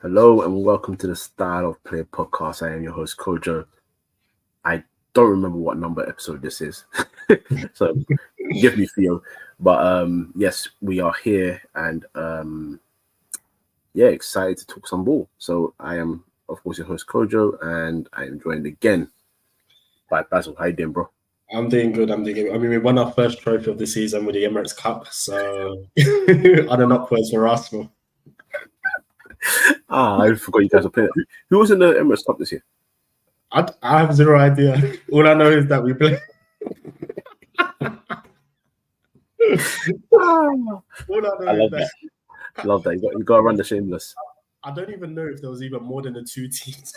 Hello and welcome to the Style of Play podcast. I am your host, Kojo. I don't remember what number episode this is, so give me Theo. But yes, we are here and excited to talk some ball. So I am, of course, your host, Kojo, and I am joined again by Basil. How you doing, bro? I'm doing good. I mean, we won our first trophy of the season with the Emirates Cup, so on and upwards for Arsenal. I forgot you guys were playing. Who was in the Emirates Cup this year? I have zero idea. All I know is that we play. All I know is that. Love that. You got to run the shameless. I don't even know if there was even more than the two teams.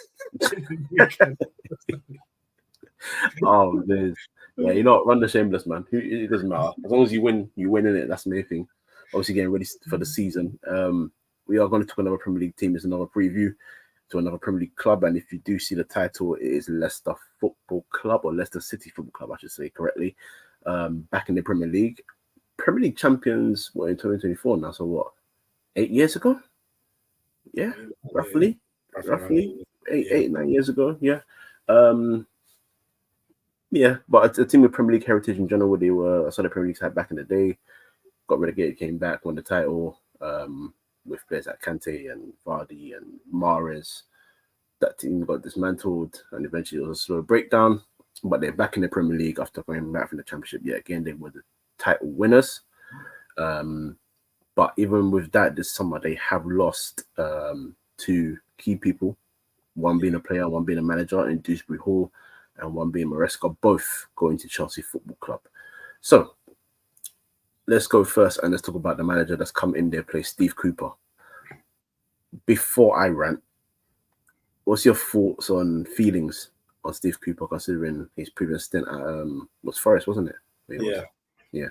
Oh, there's you know, run the shameless, man. It doesn't matter as long as you win in it. That's the main thing. Obviously, getting ready for the season. We are going to talk another Premier League team. It's another preview to another Premier League club, and if you do see the title, it is Leicester Football Club or Leicester City Football Club, I should say correctly. Back in the Premier League champions were in 2024 now. So what? 8 years ago? Yeah, roughly 9 years ago. Yeah. Yeah, but a team with Premier League heritage in general, they were a Premier League side back in the day, got relegated, came back, won the title with players like Kante and Vardy and Mares. That team got dismantled and eventually it was a slow breakdown, but they're back in the Premier League after going back from the Championship yet again. They were the title winners. But even with that, this summer, they have lost two key people, one being a player, one being a manager in Dewsbury Hall, and one being Maresca, both going to Chelsea Football Club. So let's go first and let's talk about the manager that's come in their place, Steve Cooper. Before I rant, what's your thoughts on feelings on Steve Cooper considering his previous stint at was Forest, wasn't it? Yeah.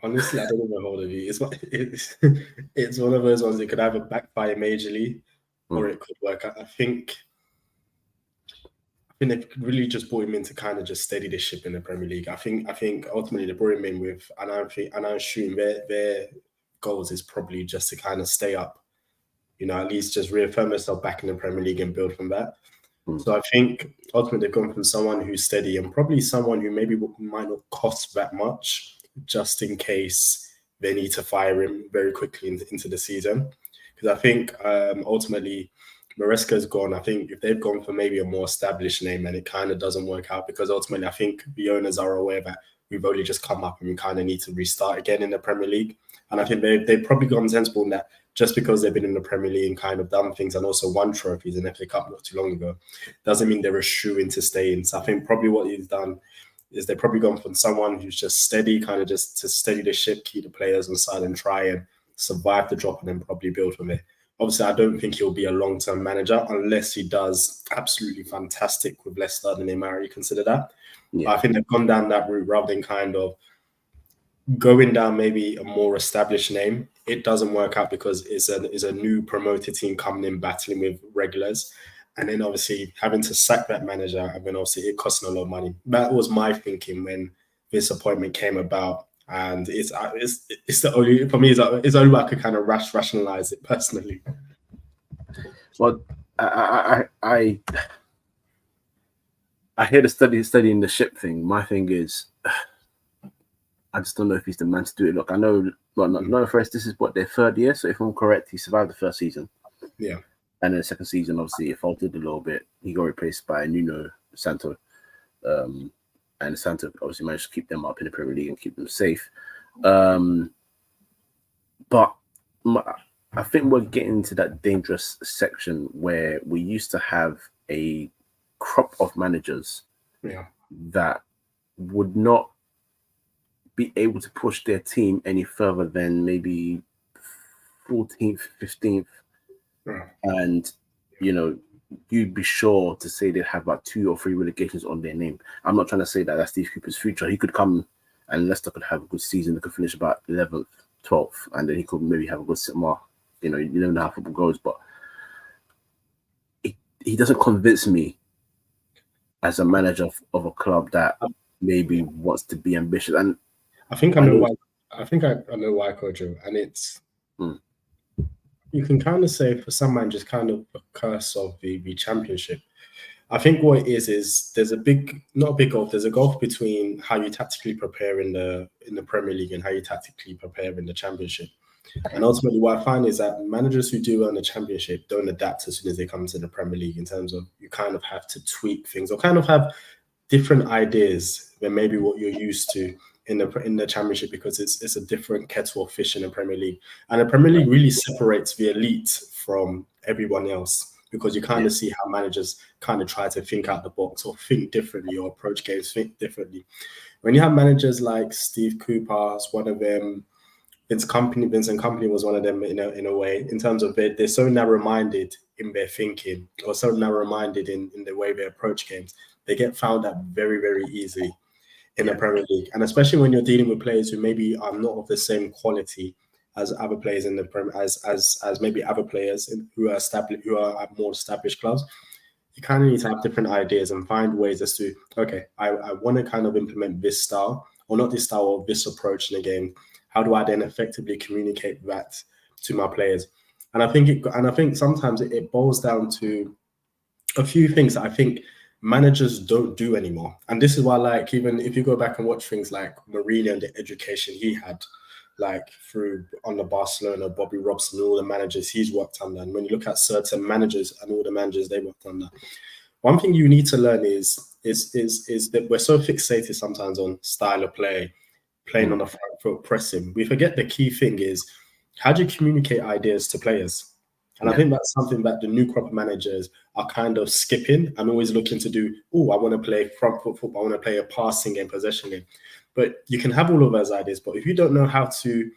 Honestly, I don't even hold of you. It's one of those ones that could either backfire majorly or it could work out. I think they really just brought him in to kind of just steady the ship in the Premier League. I think ultimately they brought him in with, and I assume their goals is probably just to kind of stay up, at least just reaffirm themselves back in the Premier League and build from that. So I think ultimately they've gone from someone who's steady and probably someone who maybe might not cost that much, just in case they need to fire him very quickly into the season. Because I think ultimately Maresca's gone. I think if they've gone for maybe a more established name, then it kind of doesn't work out because ultimately I think the owners are aware that we've only just come up and we kind of need to restart again in the Premier League. And I think they've probably gone sensible in that just because they've been in the Premier League and kind of done things and also won trophies in FA Cup not too long ago, doesn't mean they're a shoe in to stay in. So I think probably what he's done is they've probably gone from someone who's just steady, kind of just to steady the ship, keep the players on side and try and survive the drop and then probably build from it. Obviously, I don't think he'll be a long-term manager unless he does absolutely fantastic with Leicester, then they might reconsider that. Yeah. I think they've gone down that route rather than kind of going down maybe a more established name. It doesn't work out because it's a new promoted team coming in battling with regulars. And then obviously having to sack that manager, and then obviously it costing a lot of money. That was my thinking when this appointment came about. And it's the only, for me, it's only way I could kind of rationalize it personally. Well, I hear the studying the ship thing. My thing is, I just don't know if he's the man to do it. Look, I know, well, not first. This is what their third year. So if I'm correct, he survived the first season. Yeah. And then the second season, obviously, it faltered a little bit. He got replaced by Nuno Santo. And Santo obviously managed to keep them up in the Premier League and keep them safe. But I think we're getting to that dangerous section where we used to have a crop of managers that would not be able to push their team any further than maybe 14th, 15th. And, you'd be sure to say they'd have about 2 or 3 relegations on their name. I'm not trying to say that that's Steve Cooper's future. He could come and Leicester could have a good season. They could finish about 11th, 12th, and then he could maybe have a good summer. You never know how football goes, but he doesn't convince me as a manager of a club that maybe wants to be ambitious. And I think I know why. I think I know why, Kojo, and it's you can kind of say for some managers, kind of a curse of the championship. I think what it is there's a big, not a big gulf. There's a gulf between how you tactically prepare in the Premier League and how you tactically prepare in the Championship. And ultimately, what I find is that managers who do well in the Championship don't adapt as soon as they come to the Premier League. In terms of you kind of have to tweak things or kind of have different ideas than maybe what you're used to in the Championship, because it's a different kettle of fish in the Premier League. And the Premier League really separates the elite from everyone else, because you kind of see how managers kind of try to think out the box or think differently or approach games think differently. When you have managers like Steve Cooper, one of them, Vincent Kompany was one of them in a way, in terms of they're so narrow-minded in their thinking, or so narrow-minded in the way they approach games. They get found out very, very easily in the Premier League. And especially when you're dealing with players who maybe are not of the same quality as other players in the Premier, as maybe other players who are established, who are at more established clubs. You kind of need to have different ideas and find ways as to, okay, I want to kind of implement this style, or not this style, or this approach in the game. How do I then effectively communicate that to my players? And I think sometimes it boils down to a few things that I think managers don't do anymore. And this is why, like, even if you go back and watch things like Mourinho and the education he had, like through under Barcelona, Bobby Robson, all the managers he's worked under, and when you look at certain managers and all the managers they worked under, one thing you need to learn is that we're so fixated sometimes on style of play, playing on the front foot, pressing. We forget the key thing is, how do you communicate ideas to players? And I think that's something that the new crop of managers are kind of skipping and always looking to do. Oh, I want to play front foot football. I want to play a passing game, possession game. But you can have all of those ideas. But if you don't know how to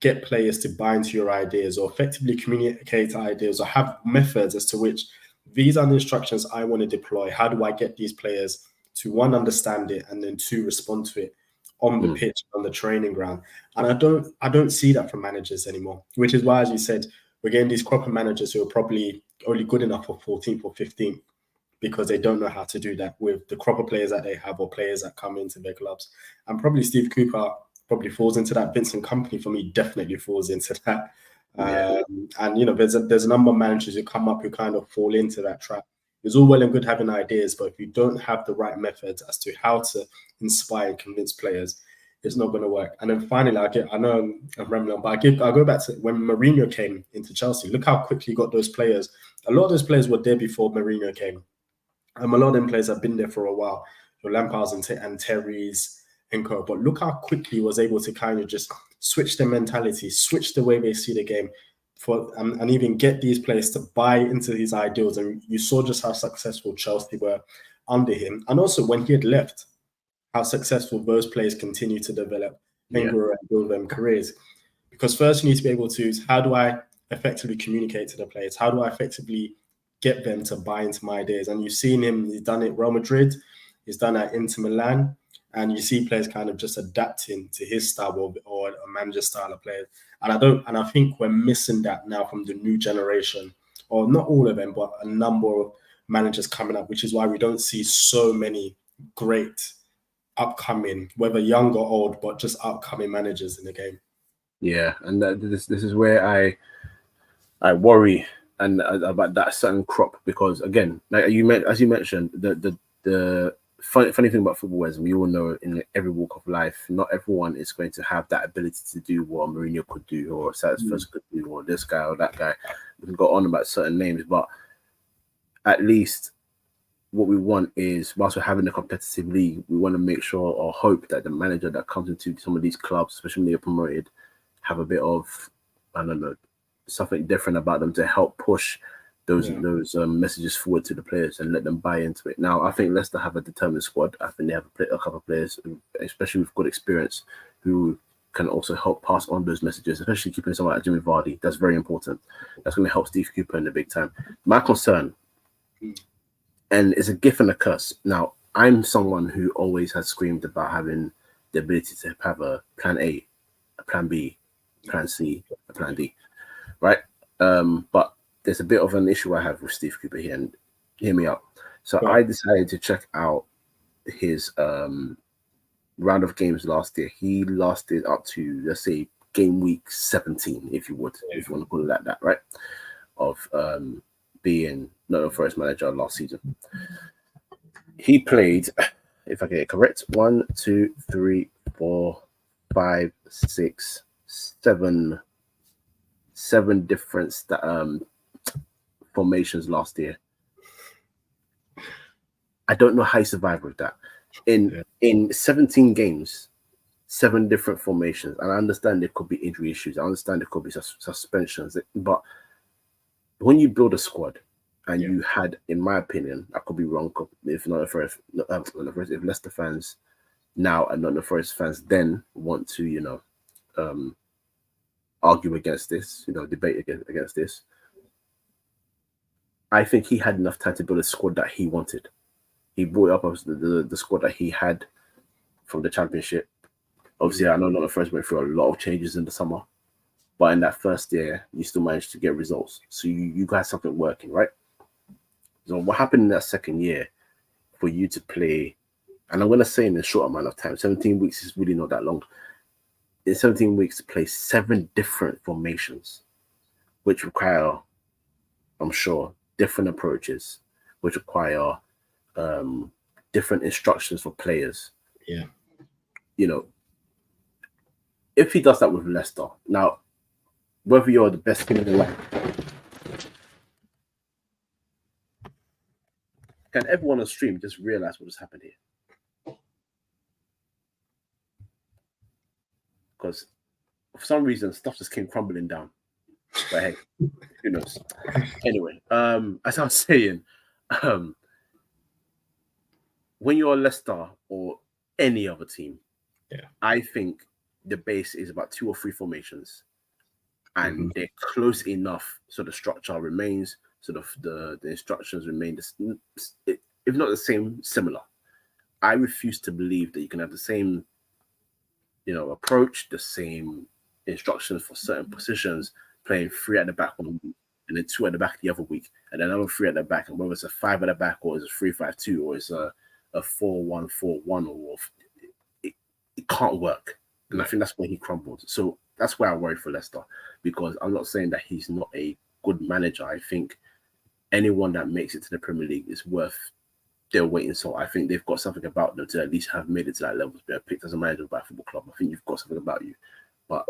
get players to buy into your ideas or effectively communicate ideas or have methods as to which these are the instructions I want to deploy, how do I get these players to, one, understand it, and then two, respond to it on the pitch, on the training ground? And I don't see that from managers anymore, which is why, as you said, we're getting these crop of managers who are probably only good enough for 14th or 15th, because they don't know how to do that with the crop of players that they have or players that come into their clubs. And probably Steve Cooper probably falls into that. Vincent Kompany, for me, definitely falls into that. And, you know, there's a number of managers who come up who kind of fall into that trap. It's all well and good having ideas, but if you don't have the right methods as to how to inspire and convince players, it's not going to work. And then finally, I know I'm rambling, but I'll go back to when Mourinho came into Chelsea. Look how quickly he got those players. A lot of those players were there before Mourinho came. A lot of them players have been there for a while. So Lampard's and Terry's and co. But look how quickly he was able to kind of just switch their mentality, switch the way they see the game, and even get these players to buy into his ideals. And you saw just how successful Chelsea were under him. And also when he had left, how successful those players continue to develop and grow and build them careers. Because first you need to be able to, how do I effectively communicate to the players? How do I effectively get them to buy into my ideas? And you've seen him, he's done it at Real Madrid, he's done it at Inter Milan, and you see players kind of just adapting to his style or a manager's style of play. And I think we're missing that now from the new generation, or not all of them, but a number of managers coming up, which is why we don't see so many great upcoming, whether young or old, but just upcoming managers in the game. Yeah, and this is where I worry and about that certain crop, because again, like as you mentioned, the funny thing about football is, we all know in every walk of life, not everyone is going to have that ability to do what Mourinho could do, or Salzburg could do, or this guy or that guy. We can go on about certain names, but at least what we want is, whilst we're having a competitive league, we want to make sure or hope that the manager that comes into some of these clubs, especially when they're promoted, have a bit of, I don't know, something different about them to help push those messages forward to the players and let them buy into it. Now, I think Leicester have a determined squad. I think they have a couple of players, especially with good experience, who can also help pass on those messages, especially keeping someone like Jimmy Vardy. That's very important. That's going to help Steve Cooper in the big time. My concern, and it's a gift and a curse. Now, I'm someone who always has screamed about having the ability to have a plan A, a plan B, a plan C, a plan D, right? But there's a bit of an issue I have with Steve Cooper here, and hear me out. So I decided to check out his round of games last year. He lasted up to, let's say, game week 17, if you would, if you want to call it that, right? Of being Nottingham Forest manager last season. He played, if I get it correct, 1, 2, 3, 4, 5, 6, 7 different formations last year. I don't know how he survived with that. In 17 games, 7 different formations. And I understand there could be injury issues. I understand there could be suspensions. But when you build a squad and you had, in my opinion, I could be wrong, if Leicester fans now and not the Forest fans then want to, argue against this, debate against this. I think he had enough time to build a squad that he wanted. He brought up the squad that he had from the Championship. Obviously, I know Nottingham Forest went through a lot of changes in the summer, but in that first year, you still managed to get results. So you got something working, right? So what happened in that second year for you to play, and I'm going to say in a short amount of time, 17 weeks is really not that long. In 17 weeks to play 7 different formations, which require, I'm sure, different approaches, which require different instructions for players. Yeah. If he does that with Leicester, now, whether you're the best team in the world, can everyone on stream just realize what has happened here? Because for some reason, stuff just came crumbling down. But hey, who knows? Anyway, as I was saying, when you're Leicester or any other team, I think the base is about 2 or 3 formations, and they're close enough so the structure remains, sort of the instructions remain, if not the same, similar. I refuse to believe that you can have the same, approach, the same instructions for certain positions, playing 3 at the back 1 week and then 2 at the back the other week, and then another 3 at the back, and whether it's a 5 at the back or it's a 3-5-2 or it's a 4-1-4-1 or it can't work. And I think that's where he crumbled. So that's why I worry for Leicester, because I'm not saying that he's not a good manager. I think anyone that makes it to the Premier League is worth their weight in salt. I think they've got something about them to at least have made it to that level, to be picked as a manager by a football club. I think you've got something about you. But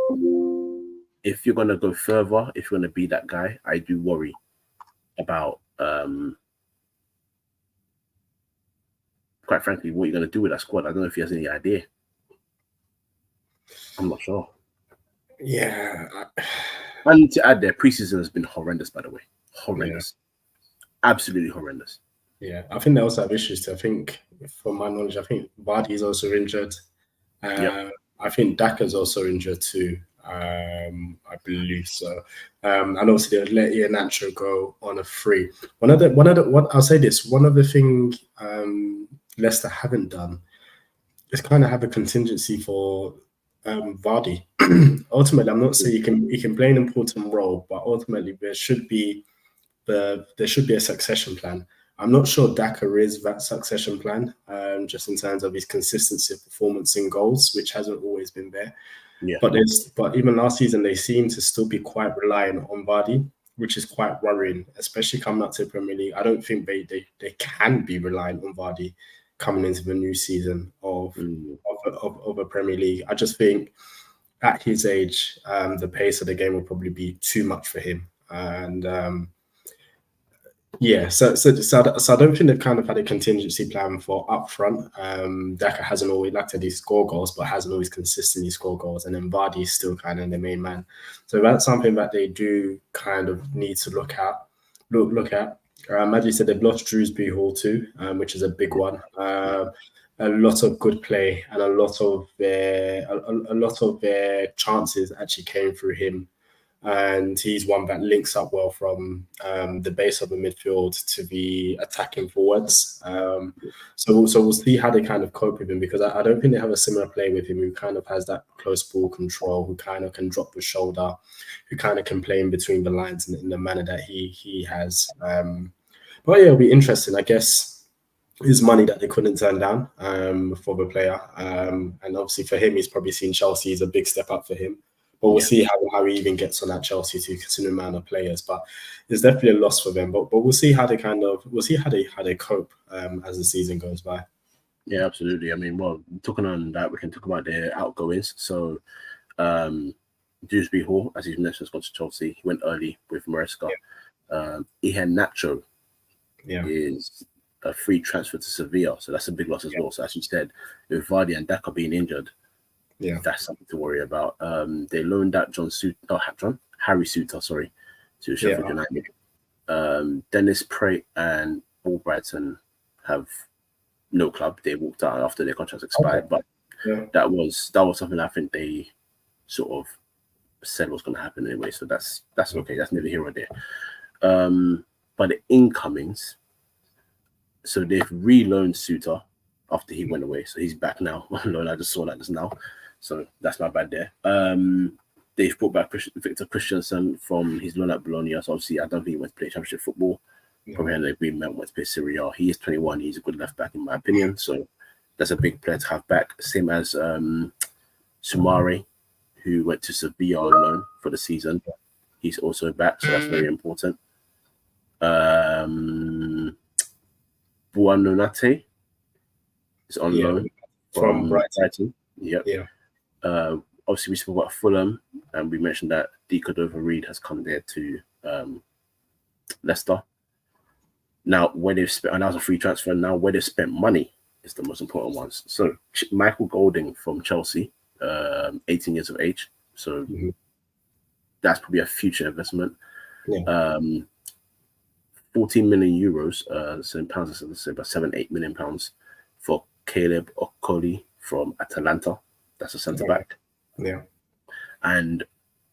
if you're going to go further, if you're going to be that guy, I do worry about, quite frankly, what you're going to do with that squad. I don't know if he has any idea. I'm not sure. Yeah. I need to add there, preseason has been horrendous, by the way. Horrendous. Yeah. Absolutely horrendous. Yeah, I think they also have issues too. I think, from my knowledge, I think Vardy is also injured. I think Daka's also injured too. I believe so. And obviously they'll let Iheanacho go on a free. I'll say this. One of the things Leicester haven't done is kind of have a contingency for Vardy. Ultimately, I'm not saying he can play an important role, but ultimately there should be a succession plan. I'm not sure Daka is that succession plan, just in terms of his consistency of performance in goals, which hasn't always been there. Yeah. But even last season, they seem to still be quite reliant on Vardy, which is quite worrying, especially coming up to the Premier League. I don't think they can be reliant on Vardy coming into the new season of a Premier League. I just think at his age, the pace of the game will probably be too much for him. And so I don't think they've kind of had a contingency plan for up front. Daka hasn't always, like I said, he scored goals, but hasn't always consistently scored goals. And then Vardy is still kind of the main man. So that's something that they do kind of need to look at. As you said, they've lost Drewsbury Hall too, which is a big one. A lot of good play and a lot of their chances actually came through him. And he's one that links up well from the base of the midfield to the attacking forwards. So we'll see how they kind of cope with him, because I don't think they have a similar play with him who kind of has that close ball control, who kind of can drop the shoulder, who kind of can play in between the lines in the manner that he has. But yeah, it'll be interesting. I guess is money that they couldn't turn down for the player. And obviously for him, he's probably seen Chelsea as a big step up for him. But we'll see how he even gets on that Chelsea to consider amount of players. But it's definitely a loss for them. But we'll see how they cope as the season goes by. Yeah, absolutely. I mean, well, talking on that, we can talk about their outgoings. So, Dewsbury Hall, as you mentioned, has gone to Chelsea. He went early with Maresca. Ihan Nacho is a free transfer to Sevilla, so that's a big loss as well. So, as you said, with Vardy and Daka being injured, that's something to worry about. They loaned out Harry Suter, to Sheffield United. Dennis Praet and Albrighton have no club. They walked out after their contracts expired, but that was something I think they sort of said was going to happen anyway. So that's okay. That's neither here or there. But the incomings, so they've reloaned Suter after he went away, so he's back now on loan. I just saw that just now, so that's not bad there. They've brought back Victor Christensen from his loan at Bologna. So obviously, I don't think he went to play Championship football. Probably had an agreement went to play Serie A. He is 21. He's a good left back in my opinion. So that's a big player to have back. Same as Sumare, who went to Sevilla on loan for the season. He's also back, so that's very important. Buonanotte is on loan from Brighton. Yeah. Obviously, we spoke about Fulham, and we mentioned that D. Cordova-Reid has come there to Leicester. Now, where they've spent, and that was a free transfer. Now, where they've spent money is the most important ones. So, Michael Golding from Chelsea, 18 years of age. So, that's probably a future investment. 14 million euros, so in pounds, let's say about 7-8 million pounds for Caleb Okoli from Atalanta. That's a centre back. Yeah. And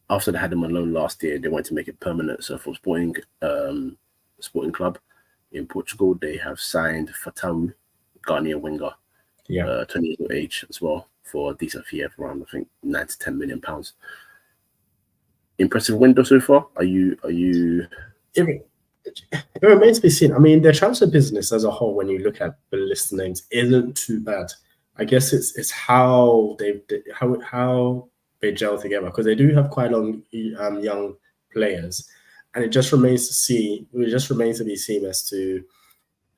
after they had him on loan last year, they wanted to make it permanent. So, for Sporting Club in Portugal, they have signed Fatau, Ghanaian winger, 20 years of age as well, for a decent fee of around, I think, 9 to 10 million pounds. Impressive window so far. Are you? It remains to be seen. I mean, their transfer business as a whole, when you look at the list of names, isn't too bad. I guess it's how they gel together, because they do have quite young players, and it just remains to be seen as to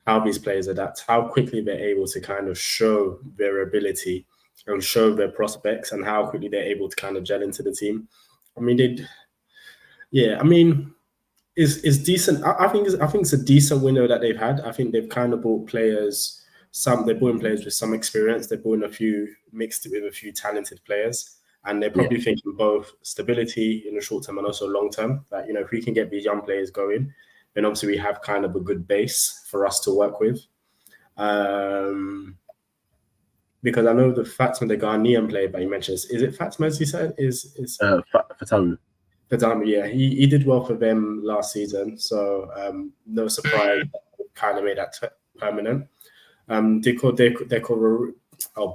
how these players adapt, how quickly they're able to kind of show their ability and show their prospects, and how quickly they're able to kind of gel into the team. I mean, it's decent. I think it's a decent window that they've had. I think they've kind of bought players. They brought in players with some experience. They brought in mixed it with a few talented players. And they're probably thinking both stability in the short term and also long term. That, if we can get these young players going, then obviously we have kind of a good base for us to work with. Because I know the Fatma, the Ghanaian player that you mentioned, is it Fatma, as you said? Fatau. Yeah, he did well for them last season. So no surprise, kind of made that permanent.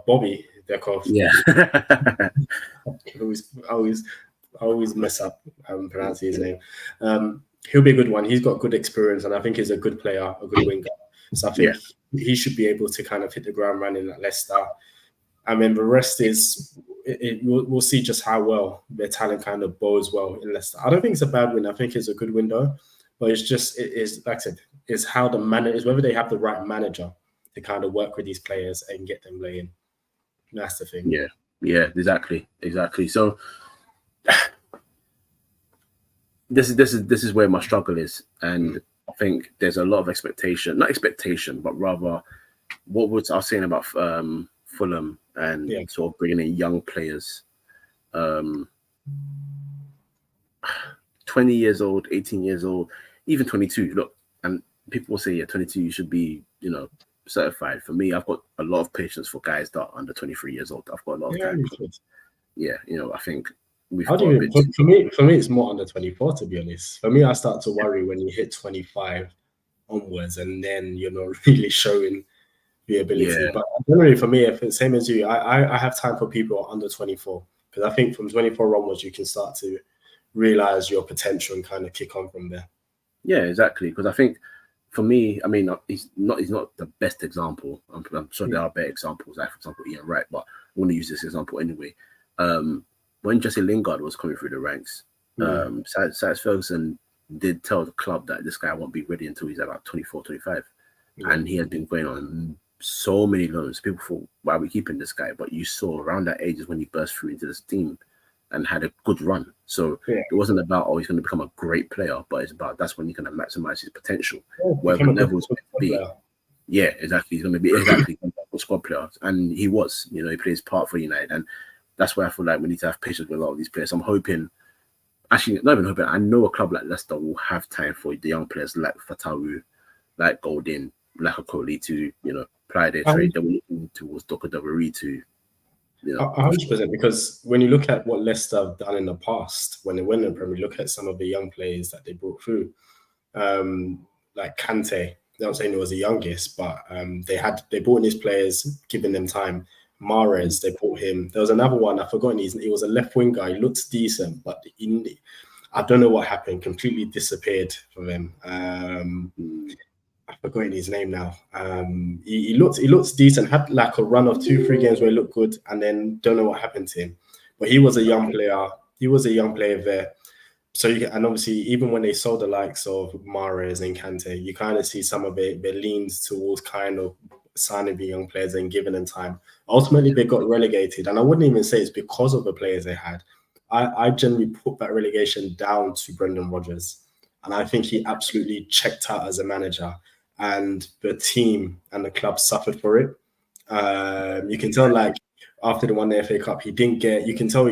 Bobby Dekov. Yeah. I always mess up pronouncing his name. He'll be a good one. He's got good experience, and I think he's a good player, a good winger. So I think he should be able to kind of hit the ground running at Leicester. I mean, the rest is we'll see just how well their talent kind of bodes well in Leicester. I don't think it's a bad win. I think it's a good window, but it's just like I said, it's how the manager is, whether they have the right manager to kind of work with these players and get them playing. That's the thing. Yeah, exactly. So this is where my struggle is, and I think there's a lot of not expectation, but rather what I was saying about Fulham and sort of bringing in young players, 20 years old, 18 years old, even 22. Look, and people will say, 22, you should be, certified. For me, I've got a lot of patience for guys that are under 23 years old. I've got a lot of time. I think we've got a bit. For me, it's more under 24, to be honest. For me, I start to worry when you hit 25 onwards, and then you're not really showing the ability. But generally, for me, if it's same as you, I have time for people under 24, because I think from 24 onwards, you can start to realize your potential and kind of kick on from there. Yeah, exactly. Because I think, for me, I mean, he's not the best example. I'm sure there are better examples, like, for example, Ian Wright, but I want to use this example anyway. when Jesse Lingard was coming through the ranks, Cyrus Ferguson did tell the club that this guy won't be ready until he's about 24, 25. And he had been going on so many loans. People thought, why are we keeping this guy? But you saw around that age is when he burst through into this team and had a good run. So it wasn't about, he's going to become a great player, but it's about that's when he's going to maximize his potential. Wherever level is going to be. Yeah, exactly. He's going to be a squad player. And he was, he played his part for United. And that's why I feel like we need to have patience with a lot of these players. I'm hoping, actually, not even hoping, I know a club like Leicester will have time for the young players like Fatawu, like Goldin, like Okoli to, apply their trade. They were looking towards Dr. Doveri to, 100%, because when you look at what Leicester have done in the past, when they win the Premier, look at some of the young players that they brought through, like Kante. I'm not saying he was the youngest, but they brought in these players, giving them time. Mares, they brought him. There was another one, I've forgotten. He was a left wing guy. He looked decent, but I don't know what happened. Completely disappeared from him. I've forgotten his name now. He looked decent. Had like a run of 2-3 games where he looked good, and then don't know what happened to him. But he was a young player. He was a young player there. So and obviously, even when they sold the likes of Mares and Kante, you kind of see some of it. They leaned towards kind of signing the young players and giving them time. Ultimately, they got relegated, and I wouldn't even say it's because of the players they had. I generally put that relegation down to Brendan Rodgers, and I think he absolutely checked out as a manager, and the team and the club suffered for it. You can tell, like after the FA Cup, he didn't get. You can tell.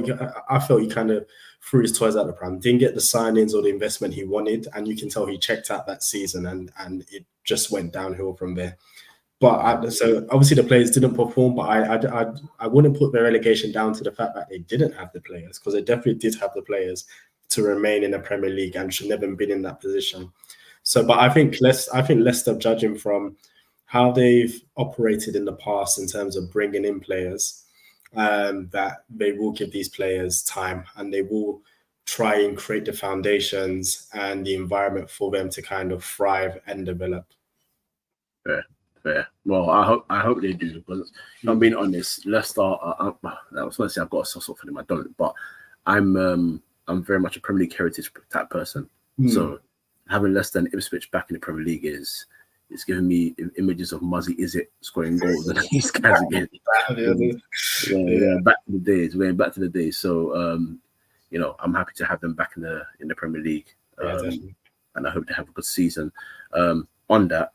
I felt he kind of threw his toys out the pram. Didn't get the signings or the investment he wanted, and you can tell he checked out that season, and it just went downhill from there. But so obviously the players didn't perform, but I wouldn't put the relegation down to the fact that they didn't have the players, because they definitely did have the players to remain in the Premier League and should never have been in that position. So, but I think Leicester, judging from how they've operated in the past in terms of bringing in players, that they will give these players time and they will try and create the foundations and the environment for them to kind of thrive and develop. Fair. Well, I hope they do, because if I'm being honest, Leicester. I was going to say I've got a soft spot for them. I don't, but I'm very much a Premier League heritage type person. So having Leicester and Ipswich back in the Premier League it's giving me images of Muzzy Izzet scoring goals and these guys again. Back to the days. We're going back to the days. So I'm happy to have them back in the Premier League, and I hope they have a good season. On that,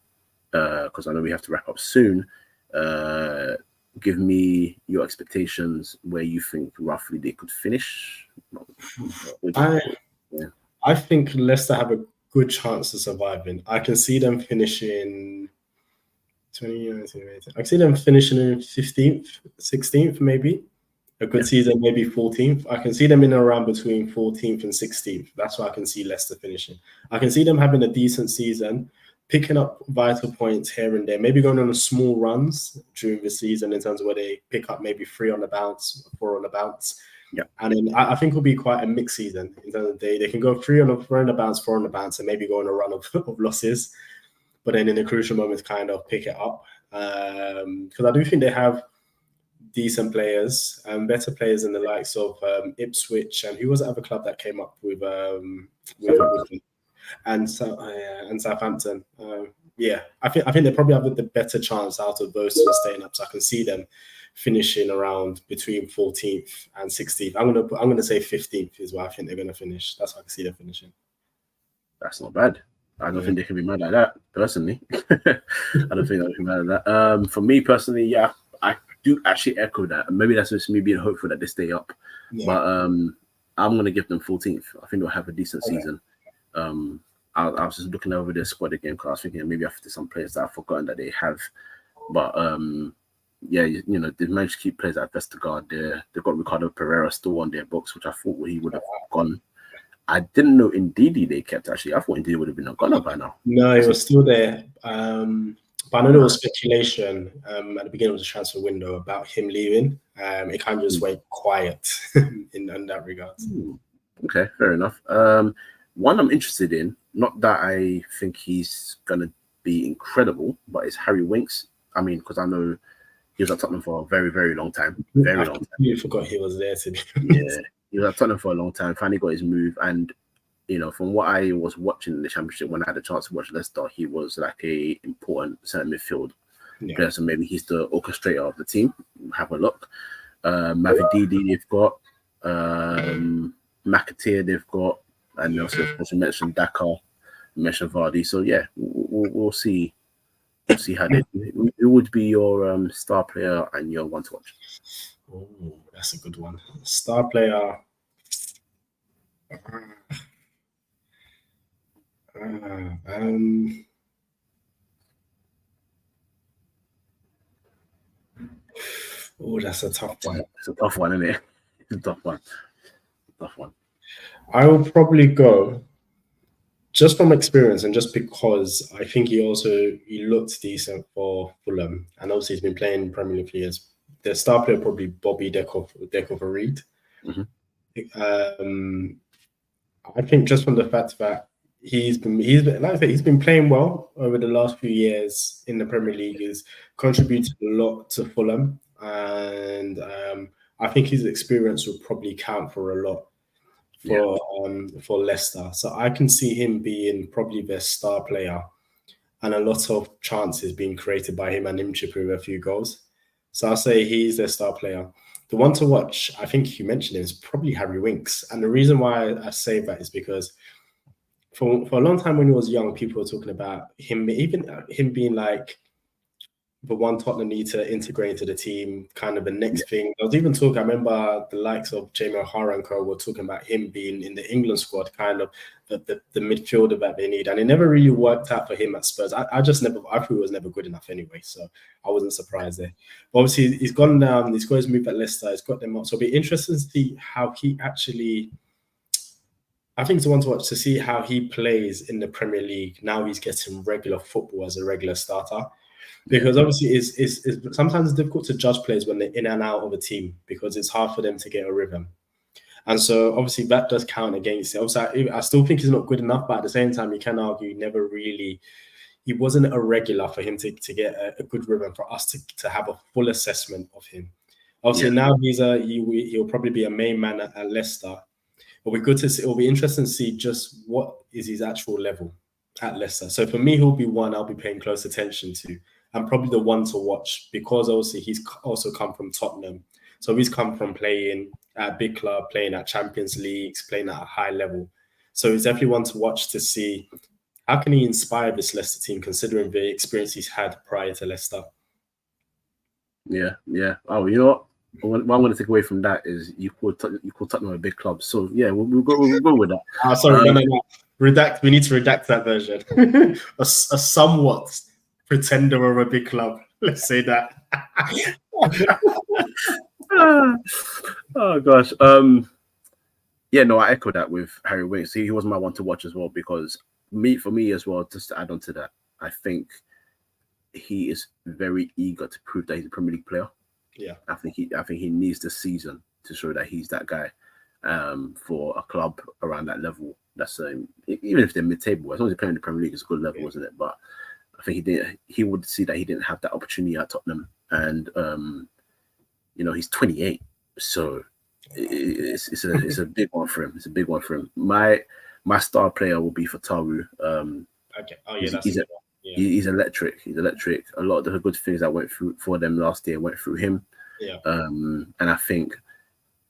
because I know we have to wrap up soon. Give me your expectations where you think roughly they could finish. I think Leicester have a good chance of surviving. I can see them finishing 2019. I can see them finishing in 15th, 16th, maybe. A good season, maybe 14th. I can see them in around between 14th and 16th. That's where I can see Leicester finishing. I can see them having a decent season, picking up vital points here and there, maybe going on small runs during the season in terms of where they pick up maybe 3 on the bounce, 4 on the bounce. Yeah. And then I think it'll be quite a mixed season in terms of they can go 3 on the bounce, 4 on the bounce, and maybe go on a run of losses. But then in the crucial moments, kind of pick it up. Because I do think they have decent players, better players than the likes of Ipswich, and who was the other club that came up with and Southampton. I think they probably have the better chance out of those two staying up. So I can see them finishing around between 14th and 16th. I'm gonna say 15th is where I think they're gonna finish. That's how I can see them finishing. That's not bad. I don't think they can be mad like that, personally. I don't think they can be mad like that. For me personally, I do actually echo that. Maybe that's just me being hopeful that they stay up. But I'm gonna give them 14th. I think they'll have a decent season. I was just looking over their squad again because I was thinking maybe after some players that I've forgotten that they have. But they've managed to keep players like Vestergaard there. They've got Ricardo Pereira still on their books, which I thought he would have gone. I didn't know Ndidi they kept, actually. I thought Ndidi would have been gone by now. No, he was still there. But I know there was speculation at the beginning of the transfer window about him leaving. It kind of just went quiet in that regard. Okay, fair enough. One I'm interested in, not that I think he's going to be incredible, but it's Harry Winks. I mean, because I know he was at Tottenham for a very, very long time. Very long time. You forgot he was there, to be honest. He was at Tottenham for a long time. Finally got his move, and from what I was watching in the Championship when I had a chance to watch Leicester, he was like a important centre midfield player. So maybe he's the orchestrator of the team. Have a look. Mavididi they've got, McAteer they've got, and also of course you mentioned Dakar, you mentioned Vardy. So yeah, we'll see. We'll see how they do. Who would be your star player and your one to watch? Oh, that's a good one. Star player. Oh, that's a tough one. It's a tough one, isn't it? It's a tough one. Tough one. I will probably go just from experience and just because I think he looked decent for Fulham, and obviously he's been playing Premier League for years. The star player probably Bobby Deco-Reed. I think just from the fact that he's been playing well over the last few years in the Premier League, he's contributed a lot to Fulham, and I think his experience will probably count for a lot for Leicester. So I can see him being probably their star player, and a lot of chances being created by him and him chipping with a few goals. So I'll say he's their star player. The one to watch, I think you mentioned, is probably Harry Winks. And the reason why I say that is because for a long time when he was young, people were talking about him, even him being like the one Tottenham need to integrate into the team, kind of the next thing. I was even talking, I remember the likes of Jamie O'Hara and co were talking about him being in the England squad, kind of the midfielder that they need. And it never really worked out for him at Spurs. I thought he was never good enough anyway, so I wasn't surprised there. But obviously, he's gone down, he's got his move at Leicester, he's got them up. So it'll be interesting to see how he actually, I think it's one to watch to see how he plays in the Premier League. Now he's getting regular football as a regular starter. Because obviously it's sometimes it's difficult to judge players when they're in and out of a team because it's hard for them to get a rhythm. And so obviously that does count against it. Obviously, I still think he's not good enough, but at the same time, you can argue he wasn't a regular for him to get a good rhythm for us to have a full assessment of him. Obviously now he'll probably be a main man at Leicester. It'll be good to see. It'll be interesting to see just what is his actual level at Leicester. So for me, he'll be one I'll be paying close attention to. And probably the one to watch because obviously he's also come from Tottenham. So he's come from playing at a big club, playing at Champions Leagues, playing at a high level. So he's definitely one to watch to see how can he inspire this Leicester team considering the experience he's had prior to Leicester. Yeah. Oh, you know what I'm going to take away from that is you call Tottenham a big club. So yeah, we'll go with that. Sorry, no. Redact. We need to redact that version. a somewhat pretender of a big club. Let's say that. Oh gosh. Yeah, no, I echo that with Harry Winks. He was my one to watch as well because for me as well, just to add on to that, I think he is very eager to prove that he's a Premier League player. Yeah. I think he needs the season to show that he's that guy for a club around that level. That's even if they're mid-table, as long as they're playing in the Premier League, it's a good level, isn't it? But I think he would see that he didn't have that opportunity at Tottenham, and he's 28, so it's a big one for him. It's a big one for him. My star player will be for Taru. Okay. Oh yeah, he's electric. He's electric. A lot of the good things that went through for them last year went through him. Yeah. And I think,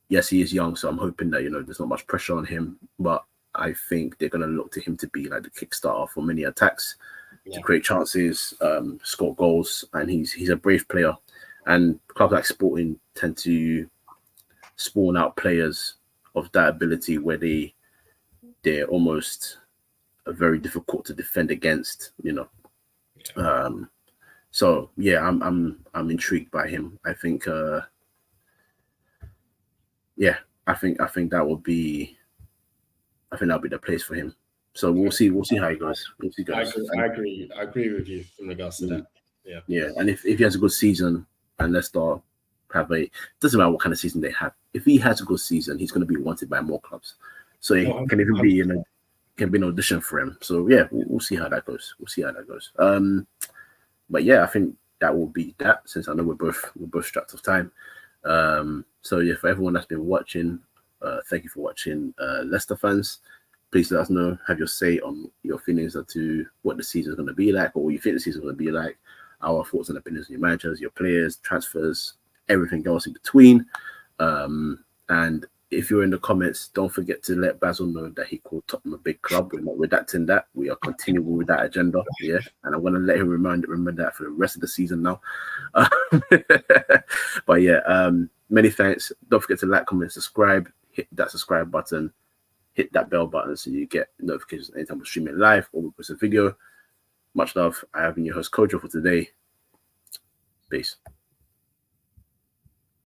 yes, he is young, so I'm hoping that there's not much pressure on him, but I think they're going to look to him to be like the kickstarter for many attacks. To create chances, score goals, and he's a brave player. And clubs like Sporting tend to spawn out players of that ability where they're almost very difficult to defend against. So yeah, I'm intrigued by him. I think I think that'll be the place for him. So we'll see how he goes. I agree with you in regards to that. Yeah. And if he has a good season and Leicester doesn't matter what kind of season they have. If he has a good season, he's going to be wanted by more clubs. So it can even be can be an audition for him. So yeah, we'll see how that goes. But yeah, I think that will be that. Since I know we're both strapped of time. So yeah, for everyone that's been watching, Thank you for watching, Leicester fans. Please let us know, have your say on your feelings as to what the season is going to be like, or what you think the season is going to be like. Our thoughts and opinions on your managers, your players, transfers, everything else in between. And if you're in the comments, don't forget to let Basil know that he called Tottenham a big club. We're not redacting that. We are continuing with that agenda. Yeah. And I'm going to let him remember that for the rest of the season now. But yeah, many thanks. Don't forget to like, comment, subscribe. Hit that subscribe button. Hit that bell button so you get notifications anytime we're streaming live or we post a video. Much love. I have been your host, Kojo, for today. Peace.